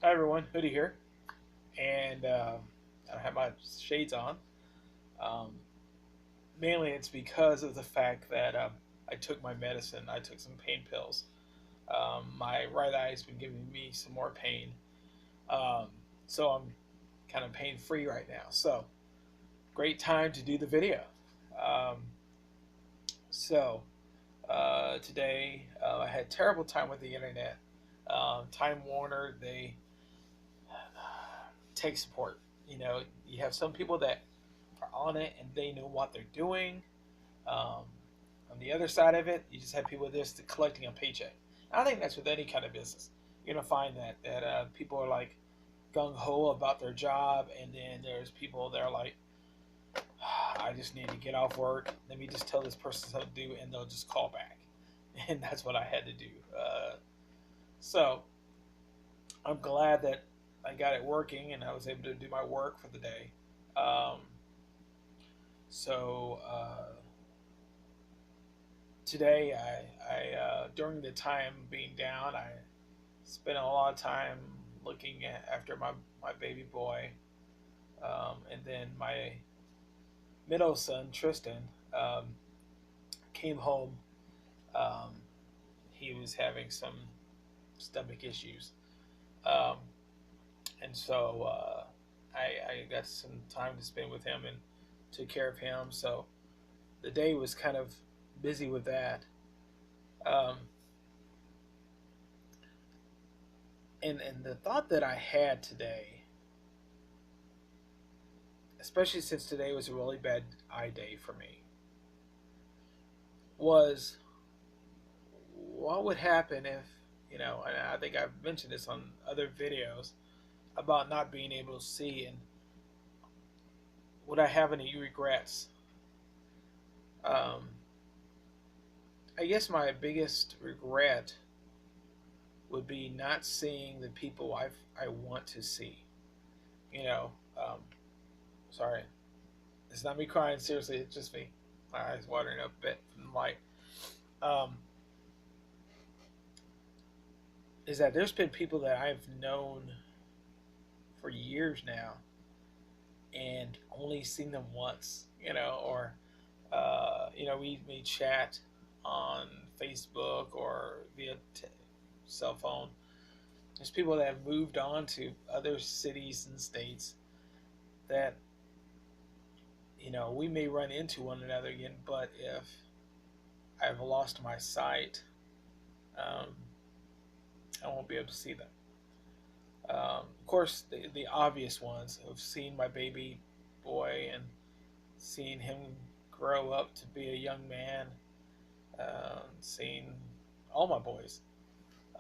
Hi everyone, Hoodie here, and I have my shades on. Um, Mainly, it's because of the fact that I took my medicine. I took some pain pills. My right eye has been giving me some more pain, um, so I'm kind of pain free right now. So, great time to do the video. Um, Today I had terrible time with the internet. Time Warner, they take support. You have some people that are on it and they know what they're doing. Um, on the other side of it, you just have people just collecting a paycheck. I think that's with any kind of business. You're gonna find that people are like gung ho about their job, and then there's people that are like, I just need to get off work. Let me just tell this person something to do, and they'll just call back. And that's what I had to do. So I'm glad that I got it working, and I was able to do my work for the day. Um, so today, I during the time being down, I spent a lot of time looking after my baby boy, and then my middle son Tristan um, came home. Um, he was having some stomach issues, um, and so I got some time to spend with him and took care of him. So the day was kind of busy with that. Um, and the thought that I had today, especially since today was a really bad eye day for me, was what would happen if, and I think I've mentioned this on other videos about not being able to see, and would I have any regrets? Um, I guess my biggest regret would be not seeing the people I want to see. You know, um, sorry, it's not me crying. Seriously, it's just me. My eyes watering up a bit from the light. Um, is that there's been people that I've known for years now and only seen them once, or we chat on Facebook or via cell phone. There's people that have moved on to other cities and states that we may run into one another again, but if I've lost my sight, um, I won't be able to see them. Of course, the obvious ones have seen my baby boy and seen him grow up to be a young man, seen all my boys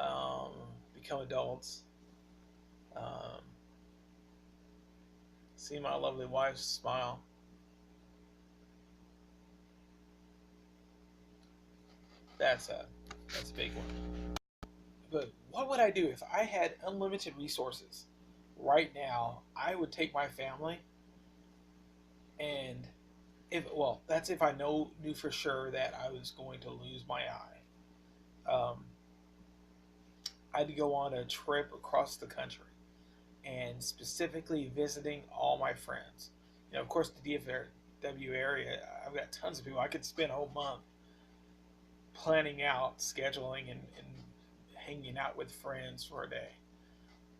um, become adults, um, see my lovely wife smile. That's a big one. But what would I do if I had unlimited resources? Right now, I would take my family, and that's if I knew for sure that I was going to lose my eye. I'd go on a trip across the country and specifically visiting all my friends. Of course, the DFW area, I've got tons of people. I could spend a whole month planning out, scheduling, and hanging out with friends for a day.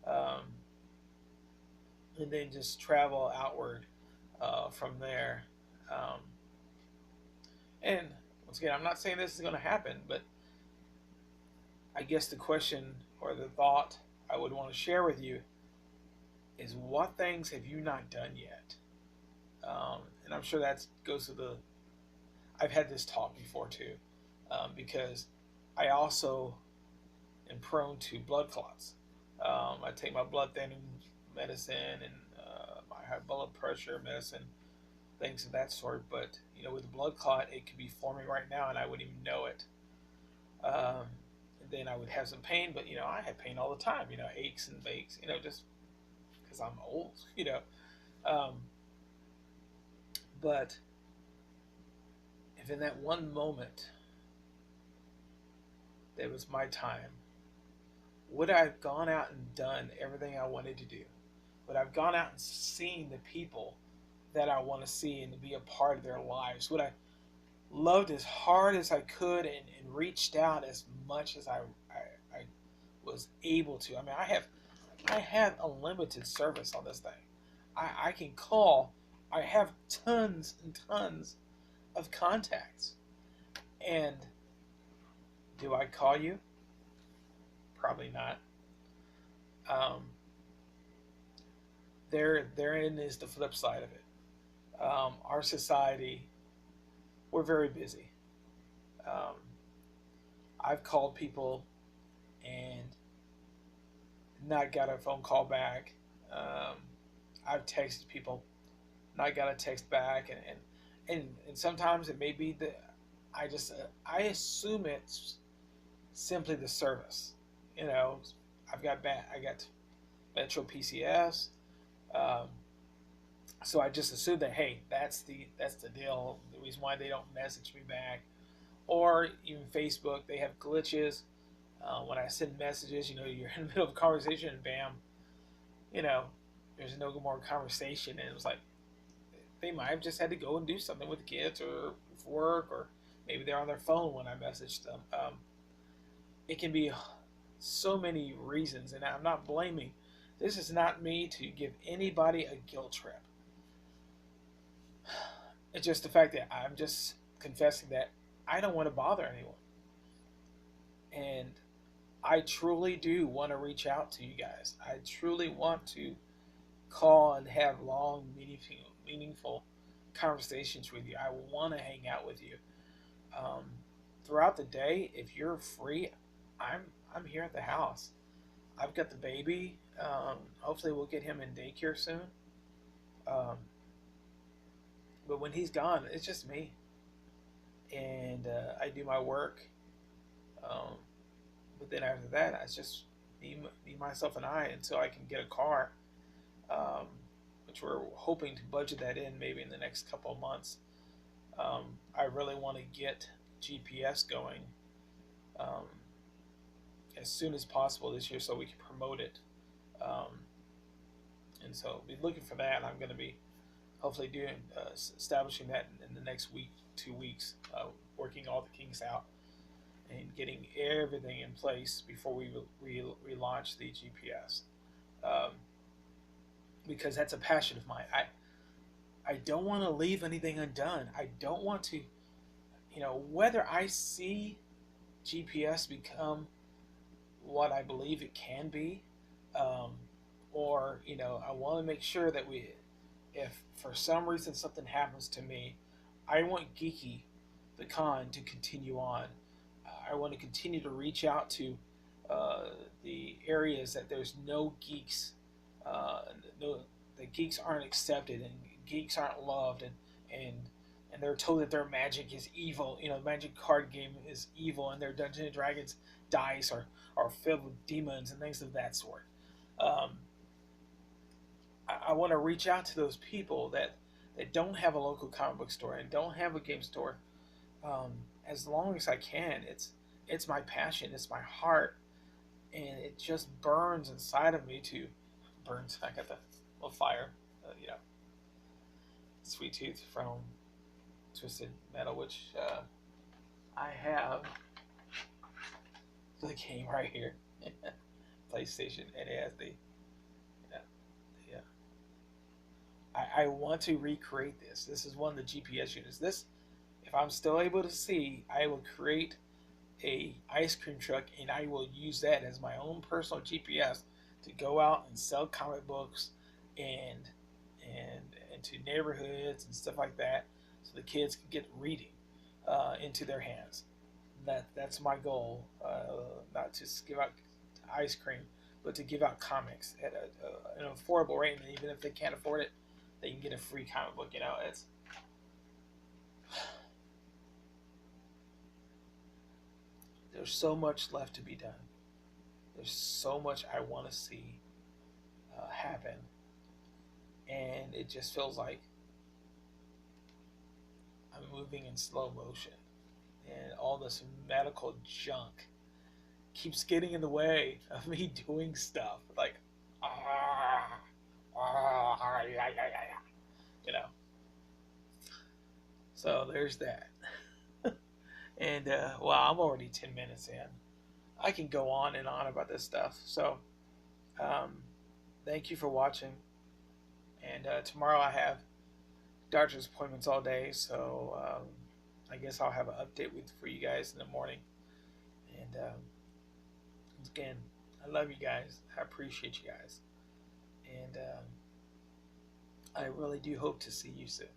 Um, and then just travel outward from there. Um, and once again, I'm not saying this is going to happen, but I guess the question or the thought I would want to share with you is what things have you not done yet? And I'm sure that goes to I've had this talk before too, because I also am prone to blood clots. I take my blood thinning medicine and my high blood pressure medicine, things of that sort. But with a blood clot, it could be forming right now, and I wouldn't even know it. Um, and then I would have some pain, but I had pain all the time. Aches and bakes. Just because I'm old. Um, but if in that one moment that was my time, Would I have gone out and done everything I wanted to do? Would I have gone out and seen the people that I want to see and to be a part of their lives? Would I loved as hard as I could and reached out as much as I was able to? I mean, I have unlimited service on this thing. I can call. I have tons and tons of contacts. And do I call you? Probably not. Um, therein is the flip side of it. Our society, we're very busy. Um, I've called people and not got a phone call back. Um, I've texted people, not got a text back, and sometimes it may be that I assume it's simply the service. You know, I got Metro PCS, um, so I just assume that, hey, that's the deal. The reason why they don't message me back, or even Facebook, they have glitches. When I send messages, you're in the middle of a conversation and bam, you know, there's no more conversation, and it was like they might have just had to go and do something with the kids or work, or maybe they're on their phone when I messaged them. It can be so many reasons, and I'm not blaming. This is not me to give anybody a guilt trip. It's just the fact that I'm just confessing that I don't want to bother anyone, and I truly do want to reach out to you guys. I truly want to call and have long, meaningful conversations with you. I want to hang out with you. Um, Throughout the day, if you're free, I'm I'm here at the house. I've got the baby. Hopefully, we'll get him in daycare soon. Um, but when he's gone, it's just me, and I do my work. Um, but then after that, it's just me, myself, and I until I can get a car, um, which we're hoping to budget that in maybe in the next couple of months. I really want to get GPS going um, as soon as possible this year so we can promote it. Um, and so be looking for that. I'm going to be hopefully doing establishing that in the next week, 2 weeks, working all the kinks out and getting everything in place before we relaunch the GPS. Um, because that's a passion of mine. I don't want to leave anything undone. I don't want to, whether I see GPS become what I believe it can be, um, or I want to make sure that if for some reason something happens to me, I want Geeky the Con to continue on. I want to continue to reach out to uh, the areas that there's no geeks, uh, no, the geeks aren't accepted and geeks aren't loved, and and they're told that their magic is evil. Magic card game is evil, and their Dungeons and Dragons dice are filled with demons and things of that sort. Um, I want to reach out to those people that don't have a local comic book store and don't have a game store. Um, as long as I can, it's my passion, it's my heart, and it just burns inside of me to burns. I got the little fire, Sweet Tooth from Twisted Metal, which I have the game right here, PlayStation, and it has uh, the I want to recreate this. This is one of the GPS units. This, if I'm still able to see, I will create a ice cream truck, and I will use that as my own personal GPS to go out and sell comic books and and to neighborhoods and stuff like that, so the kids can get reading into their hands. That's my goal. Not to give out ice cream, but to give out comics at an affordable rate, and even if they can't afford it, they can get a free comic book. There's so much left to be done. There's so much I want to see happen, and it just feels like I'm moving in slow motion, and all this medical junk keeps getting in the way of me doing stuff. Like, yeah, yeah, yeah, you know. So there's that. And well, I'm already 10 minutes in. I can go on and on about this stuff. So um, thank you for watching. And tomorrow I have doctor's appointments all day, so I guess I'll have an update for you guys in the morning. And again, I love you guys. I appreciate you guys. And I really do hope to see you soon.